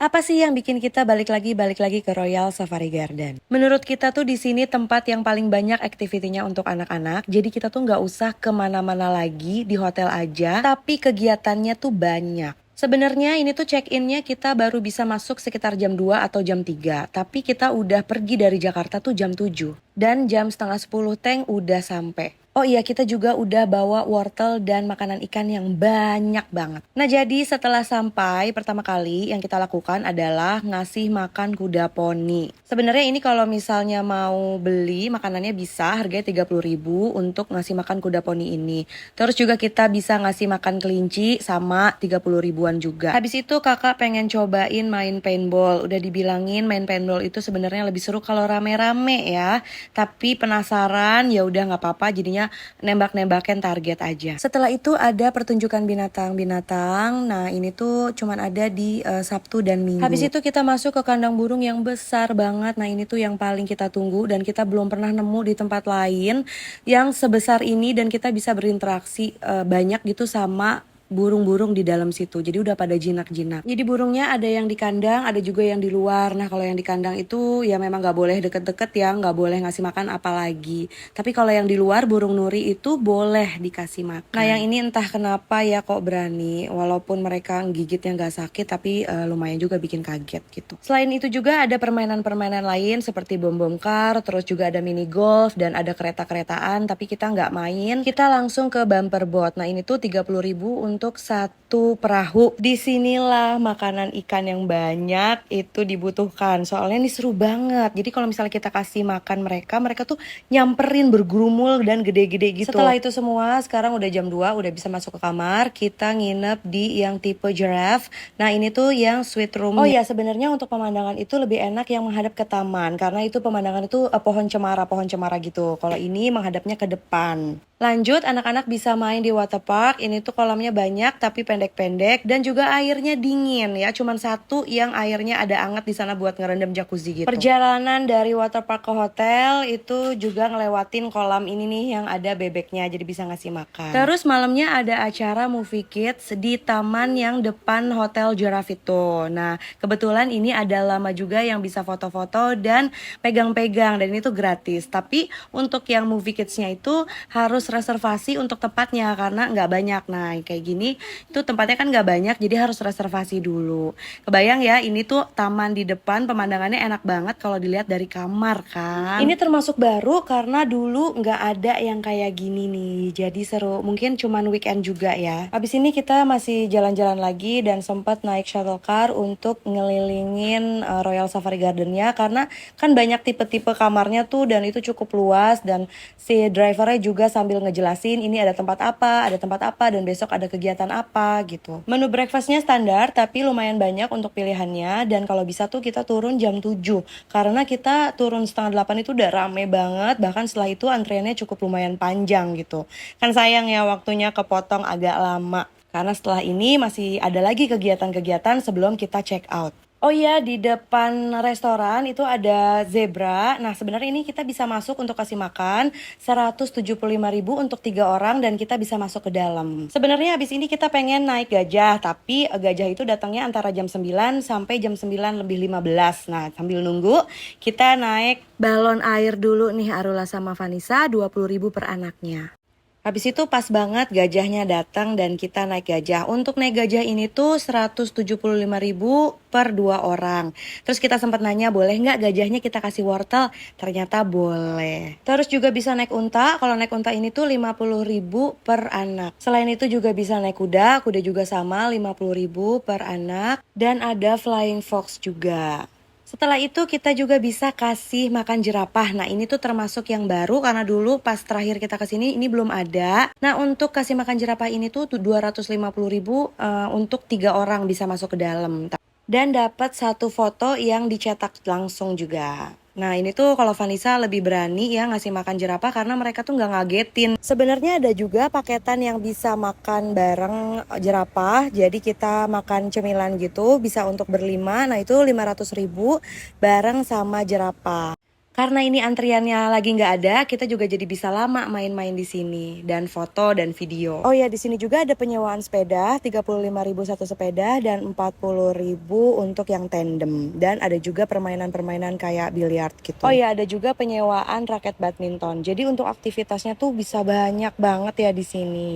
Apa sih yang bikin kita balik lagi ke Royal Safari Garden? Menurut kita tuh di sini tempat yang paling banyak aktivitinya untuk anak-anak. Jadi kita tuh nggak usah kemana-mana lagi di hotel aja, tapi kegiatannya tuh banyak. Sebenarnya ini tuh check-innya kita baru bisa masuk sekitar jam 2 atau jam 3. Tapi kita udah pergi dari Jakarta tuh jam 7. Dan jam setengah 10 Teng udah sampai. Oh iya, kita juga udah bawa wortel dan makanan ikan yang banyak banget. Nah, jadi setelah sampai, pertama kali yang kita lakukan adalah ngasih makan kuda poni. Sebenarnya ini kalau misalnya mau beli makanannya bisa, harganya 30.000 untuk ngasih makan kuda poni ini. Terus juga kita bisa ngasih makan kelinci sama 30 ribuan juga. Habis itu kakak pengen cobain main paintball. Udah dibilangin main paintball itu sebenarnya lebih seru kalau rame-rame ya. Tapi penasaran, ya udah nggak apa-apa, jadinya nembak-nembakin target aja. Setelah itu ada pertunjukan binatang-binatang. Nah, ini tuh cuman ada di Sabtu dan Minggu. Habis itu kita masuk ke kandang burung yang besar banget. Nah, ini tuh yang paling kita tunggu dan kita belum pernah nemu di tempat lain yang sebesar ini dan kita bisa berinteraksi banyak gitu sama burung-burung di dalam situ. Jadi udah pada jinak-jinak. Jadi burungnya ada yang di kandang, ada juga yang di luar. Nah, kalau yang di kandang itu ya memang nggak boleh deket-deket ya, nggak boleh ngasih makan apalagi. Tapi kalau yang di luar burung nuri itu boleh dikasih makan. Nah, yang ini entah kenapa ya kok berani. Walaupun mereka gigitnya nggak sakit, tapi lumayan juga bikin kaget gitu. Selain itu juga ada permainan-permainan lain seperti bom-bom kar, terus juga ada mini golf dan ada kereta-keretaan. Tapi kita nggak main, kita langsung ke bumper boat. Nah, ini tuh 30.000 untuk satu perahu. Disinilah makanan ikan yang banyak itu dibutuhkan. Soalnya ini seru banget. Jadi kalau misalnya kita kasih makan mereka, mereka tuh nyamperin bergurumul dan gede-gede gitu. Setelah itu semua, sekarang udah jam 2, udah bisa masuk ke kamar. Kita nginep di yang tipe giraffe. Nah, ini tuh yang suite room. Oh ya, sebenarnya untuk pemandangan itu lebih enak yang menghadap ke taman. Karena itu pemandangan itu pohon cemara gitu. Kalau ini menghadapnya ke depan. Lanjut, anak-anak bisa main di waterpark. Ini tuh kolamnya banyak tapi pendek-pendek dan juga airnya dingin ya. Cuman satu yang airnya ada anget di sana buat ngerendam jacuzzi gitu. Perjalanan dari waterpark ke hotel itu juga ngelewatin kolam ini nih yang ada bebeknya, jadi bisa ngasih makan. Terus malamnya ada acara movie kids di taman yang depan hotel Giraffe itu. Nah, kebetulan ini ada lama juga yang bisa foto-foto dan pegang-pegang dan itu gratis. Tapi untuk yang movie kidsnya itu harus reservasi untuk tempatnya karena nggak banyak. Nah, kayak gini itu tempatnya kan nggak banyak, jadi harus reservasi dulu. Kebayang ya, ini tuh taman di depan, pemandangannya enak banget kalau dilihat dari kamar kan. Ini termasuk baru karena dulu nggak ada yang kayak gini nih, jadi seru. Mungkin cuman weekend juga ya. Habis ini kita masih jalan-jalan lagi dan sempat naik shuttle car untuk ngelilingin Royal Safari Gardennya karena kan banyak tipe-tipe kamarnya tuh dan itu cukup luas dan si drivernya juga sambil ngejelasin ini ada tempat apa dan besok ada kegiatan apa gitu. Menu breakfastnya standar tapi lumayan banyak untuk pilihannya dan kalau bisa tuh kita turun jam 7 karena kita turun setengah 8 itu udah rame banget, bahkan setelah itu antriannya cukup lumayan panjang gitu. Kan sayang ya waktunya kepotong agak lama karena setelah ini masih ada lagi kegiatan-kegiatan sebelum kita check out. Oh iya, di depan restoran itu ada zebra. Nah, sebenarnya ini kita bisa masuk untuk kasih makan 175.000 untuk 3 orang dan kita bisa masuk ke dalam. Sebenarnya habis ini kita pengen naik gajah, tapi gajah itu datangnya antara jam 9 sampai jam 9 lebih 15. Nah, sambil nunggu kita naik balon air dulu nih Arula sama Vanessa, 20.000 per anaknya. Habis itu pas banget gajahnya datang dan kita naik gajah. Untuk naik gajah ini tuh 175.000 per 2 orang. Terus kita sempat nanya boleh nggak gajahnya kita kasih wortel? Ternyata boleh. Terus juga bisa naik unta. Kalau naik unta ini tuh 50.000 per anak. Selain itu juga bisa naik kuda. Kuda juga sama 50.000 per anak. Dan ada flying fox juga. Setelah itu kita juga bisa kasih makan jerapah. Nah, ini tuh termasuk yang baru karena dulu pas terakhir kita kesini ini belum ada. Nah, untuk kasih makan jerapah ini tuh 250.000 untuk 3 orang bisa masuk ke dalam. Dan dapat satu foto yang dicetak langsung juga. Nah, ini tuh kalau Vanessa lebih berani ya ngasih makan jerapah karena mereka tuh nggak ngagetin. Sebenarnya ada juga paketan yang bisa makan bareng jerapah. Jadi kita makan cemilan gitu bisa untuk berlima. Nah, itu 500.000 bareng sama jerapah. Karena ini antriannya lagi nggak ada, kita juga jadi bisa lama main-main di sini dan foto dan video. Oh ya, di sini juga ada penyewaan sepeda, 35.000 satu sepeda dan 40.000 untuk yang tandem. Dan ada juga permainan-permainan kayak biliar gitu. Oh ya, ada juga penyewaan raket badminton. Jadi untuk aktivitasnya tuh bisa banyak banget ya di sini.